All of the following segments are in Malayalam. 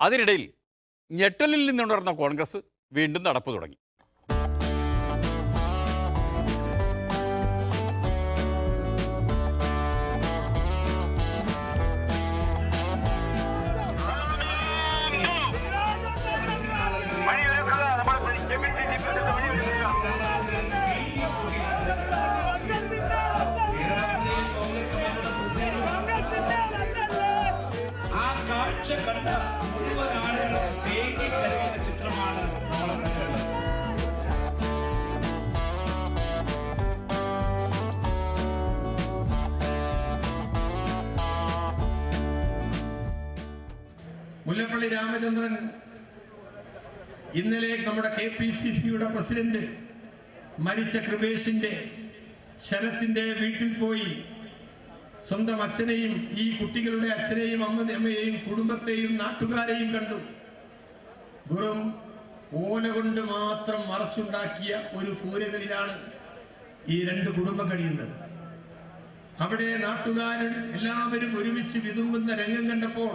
അതിനിടയിൽ ഞെട്ടലിൽ നിന്നുണർന്ന കോൺഗ്രസ് വീണ്ടും നടപ്പ് തുടങ്ങി. മുല്ലപ്പള്ളി രാമചന്ദ്രൻ ഇന്നലെ നമ്മുടെ KPCCയുടെ പ്രസിഡന്റ് മരിച്ച കൃപേഷിന്റെ ശരത്തിന്റെ വീട്ടിൽ പോയി സ്വന്തം അച്ഛനെയും ഈ കുട്ടികളുടെ അച്ഛനെയും അമ്മയെയും കുടുംബത്തെയും നാട്ടുകാരെയും കണ്ടു. വെറും ഓല കൊണ്ട് മാത്രം മറച്ചുണ്ടാക്കിയ ഒരു കൂരകളിലാണ് ഈ രണ്ട് കുടുംബം കഴിയുന്നത്. അവിടെ നാട്ടുകാരൻ എല്ലാവരും ഒരുമിച്ച് വിതുമ്പുന്ന രംഗം കണ്ടപ്പോൾ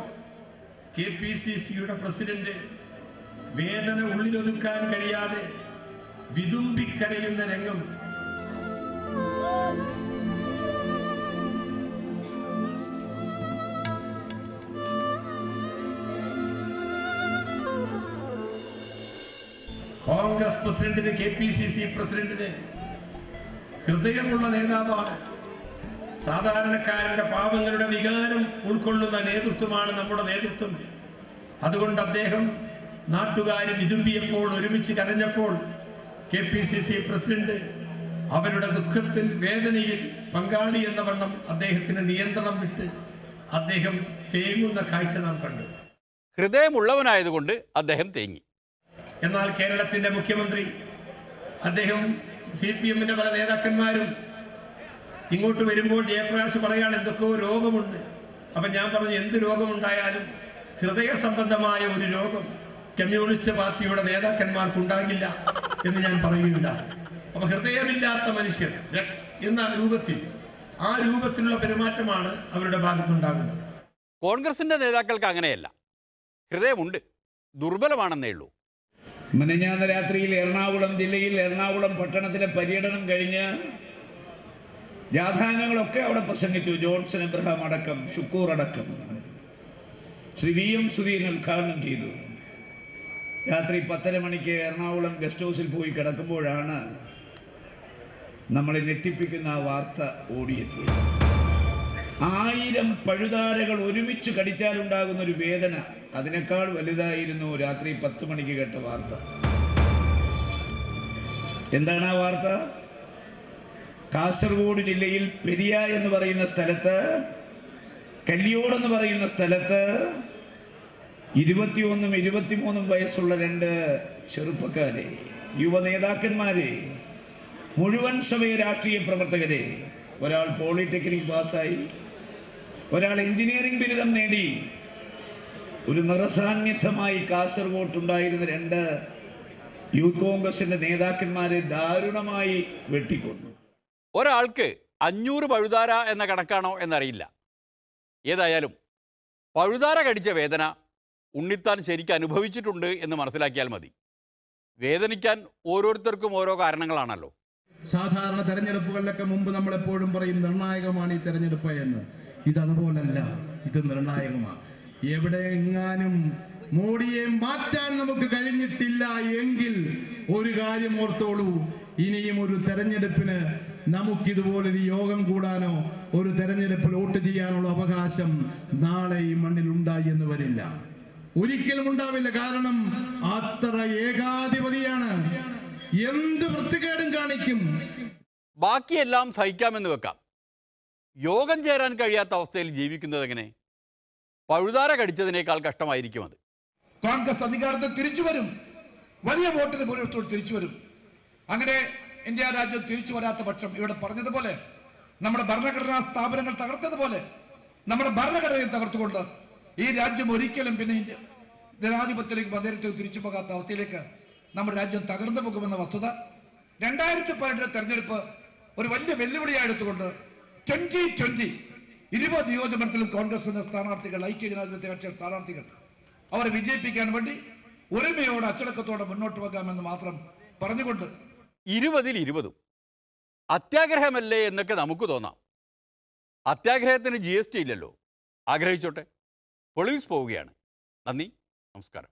KPCCയുടെ പ്രസിഡന്റ് വേദന ഉള്ളിലൊതുക്കാൻ കഴിയാതെ വിതുമ്പിക്കരയുന്ന രംഗം കോൺഗ്രസ് പ്രസിഡന്റിന് KPCC പ്രസിഡന്റിന് ഹൃദയമുള്ള നേതാവാണ്. സാധാരണക്കാരന്റെ പാവങ്ങളുടെ വികാരം ഉൾക്കൊള്ളുന്ന നേതൃത്വമാണ് നമ്മുടെ നേതൃത്വം. അതുകൊണ്ട് അദ്ദേഹം നാട്ടുകാരെ വിതുമ്പിയപ്പോൾ, ഒരുമിച്ച് കരഞ്ഞപ്പോൾ KPCC പ്രസിഡന്റ് അവരുടെ ദുഃഖത്തിൽ വേദനയിൽ പങ്കാളി എന്ന വണ്ണം അദ്ദേഹത്തിന് നിയന്ത്രണം വിട്ട് അദ്ദേഹം തേങ്ങുന്ന കാഴ്ച നാം കണ്ടു. ഹൃദയമുള്ളവനായതുകൊണ്ട് അദ്ദേഹം തേങ്ങി. എന്നാൽ കേരളത്തിന്റെ മുഖ്യമന്ത്രി അദ്ദേഹം CPMന്റെ പല നേതാക്കന്മാരും ഇങ്ങോട്ട് വരുമ്പോൾ ജയപ്രകാശ് പറയാണ് എന്തൊക്കെയോ രോഗമുണ്ട്. അപ്പൊ ഞാൻ പറഞ്ഞു എന്ത് രോഗമുണ്ടായാലും ഹൃദയ സംബന്ധമായ ഒരു രോഗം കമ്മ്യൂണിസ്റ്റ് പാർട്ടിയുടെ നേതാക്കന്മാർക്കുണ്ടാകില്ല എന്ന് ഞാൻ പറയുകയില്ല. അപ്പൊ ഹൃദയമില്ലാത്ത മനുഷ്യർ എന്ന രൂപത്തിൽ ആ രൂപത്തിലുള്ള പെരുമാറ്റമാണ് അവരുടെ ഭാഗത്തുണ്ടാകുന്നത്. കോൺഗ്രസിന്റെ നേതാക്കൾക്ക് അങ്ങനെയല്ല, ഹൃദയമുണ്ട്, ദുർബലമാണെന്നേ ഉള്ളൂ. മിനിഞ്ഞാന്ന് രാത്രിയിൽ എറണാകുളം ജില്ലയിൽ എറണാകുളം പട്ടണത്തിലെ പര്യടനം കഴിഞ്ഞ് യാഥാംഗങ്ങളൊക്കെ അവിടെ പ്രസംഗിച്ചു. ജോൺസൺ എബ്രഹാം അടക്കം, ഷുക്കൂർ അടക്കം. ശ്രീ VM സുധീരൻ ഉദ്ഘാടനം ചെയ്തു. രാത്രി 10:30 മണിക്ക് എറണാകുളം ഗസ്റ്റ് ഹൗസിൽ പോയി കിടക്കുമ്പോഴാണ് നമ്മളെ ഞെട്ടിപ്പിക്കുന്ന ആ വാർത്ത ഓടിയെത്തിയത്. 1000 പഴുതാരകൾ ഒരുമിച്ച് കടിച്ചാലുണ്ടാകുന്ന ഒരു വേദന അതിനേക്കാൾ വലുതായിരുന്നു രാത്രി 10 മണിക്ക് കേട്ട വാർത്ത. എന്താണ് ആ വാർത്ത? കാസർഗോഡ് ജില്ലയിൽ പെരിയ എന്ന് പറയുന്ന സ്ഥലത്ത്, കല്ലിയോടെന്ന് പറയുന്ന സ്ഥലത്ത് 21ഉം 23ഉം വയസ്സുള്ള 2 ചെറുപ്പക്കാരെ, യുവ നേതാക്കന്മാരെ, മുഴുവൻ സമയ രാഷ്ട്രീയ പ്രവർത്തകരെ, ഒരാൾ പോളിടെക്നിക് പാസ്സായി, ഒരാൾ എഞ്ചിനീയറിംഗ് ബിരുദം നേടി, ഒരു നിറസാന്നിധ്യമായി കാസർഗോട്ടുണ്ടായിരുന്ന 2 യൂത്ത് കോൺഗ്രസിന്റെ നേതാക്കന്മാരെ ദാരുണമായി വെട്ടിക്കൊന്നു. ഒരാൾക്ക് 500 പഴുതാര എന്ന കണക്കാണോ എന്നറിയില്ല. ഏതായാലും പഴുതാര കടിച്ച വേദന ഉണ്ണിത്താൻ ശരിക്കും അനുഭവിച്ചിട്ടുണ്ട് എന്ന് മനസ്സിലാക്കിയാൽ മതി. വേദനിക്കാൻ ഓരോരുത്തർക്കും ഓരോ കാരണങ്ങളാണല്ലോ. സാധാരണ തെരഞ്ഞെടുപ്പുകളിലൊക്കെ മുമ്പ് നമ്മളെപ്പോഴും പറയും നിർണായകമാണ് ഈ തെരഞ്ഞെടുപ്പ് എന്ന്. ഇതതുപോലല്ല, ഇത് നിർണായകമാണ്. എവിടെ എങ്ങാനും മോഡിയെ മാറ്റാൻ നമുക്ക് കഴിഞ്ഞിട്ടില്ല എങ്കിൽ ഒരു കാര്യം ഓർത്തോളൂ, ഇനിയും ഒരു തെരഞ്ഞെടുപ്പിന് നമുക്കിതുപോലൊരു യോഗം കൂടാനോ ഒരു തെരഞ്ഞെടുപ്പിൽ വോട്ട് ചെയ്യാനുള്ള അവകാശം നാളെ ഈ മണ്ണിൽ ഉണ്ടായി എന്ന് വരില്ല, ഒരിക്കലും ഉണ്ടാവില്ല. കാരണം അത്ര ഏകാധിപതിയാണ്, എന്ത് വൃത്തികേടും കാണിക്കും. ബാക്കിയെല്ലാം സഹിക്കാമെന്ന് വെക്കാം, യോഗം ചേരാൻ കഴിയാത്ത അവസ്ഥയിൽ ജീവിക്കുന്നത് എങ്ങനെ? പഴുതാര കടിച്ചതിനേക്കാൾ കഷ്ടമായിരിക്കും അത്. കോൺഗ്രസ് അധികാരത്തിൽ തിരിച്ചു വരും, വലിയ വോട്ടിന് ഭൂരിപക്ഷത്തോട് തിരിച്ചു വരും. അങ്ങനെ ഇന്ത്യ രാജ്യം തിരിച്ചു വരാത്ത പക്ഷം ഇവിടെ പറഞ്ഞതുപോലെ നമ്മുടെ ഭരണഘടനാ സ്ഥാപനങ്ങൾ തകർത്തതുപോലെ നമ്മുടെ ഭരണഘടനയെ തകർത്തുകൊണ്ട് ഈ രാജ്യം ഒരിക്കലും പിന്നെ ജനാധിപത്യത്തിലേക്ക് മതേതരത്തിലേക്ക് തിരിച്ചു പോകാത്ത അവസ്ഥയിലേക്ക് നമ്മുടെ രാജ്യം തകർന്നു പോകുമെന്ന വസ്തുത 2018 തെരഞ്ഞെടുപ്പ് ഒരു വലിയ വെല്ലുവിളിയായി എടുത്തുകൊണ്ട് 2020 20 നിയോജകമണ്ഡലത്തിലും കോൺഗ്രസിന്റെ സ്ഥാനാർത്ഥികൾ, ഐക്യ ജനാധിപത്യ കക്ഷി സ്ഥാനാർത്ഥികൾ അവരെ വിജയിപ്പിക്കാൻ വേണ്ടി ഒരുമയോടെ അച്ചടക്കത്തോടെ മുന്നോട്ട് പോകാമെന്ന് മാത്രം പറഞ്ഞുകൊണ്ട് 20-ൽ 20 അത്യാഗ്രഹമല്ലേ എന്നൊക്കെ നമുക്ക് തോന്നാം. അത്യാഗ്രഹത്തിന് GST ഇല്ലല്ലോ. ആഗ്രഹിച്ചോട്ടെ. പൊളിറ്റിക്സ് പോവുകയാണ്. നന്ദി, നമസ്കാരം.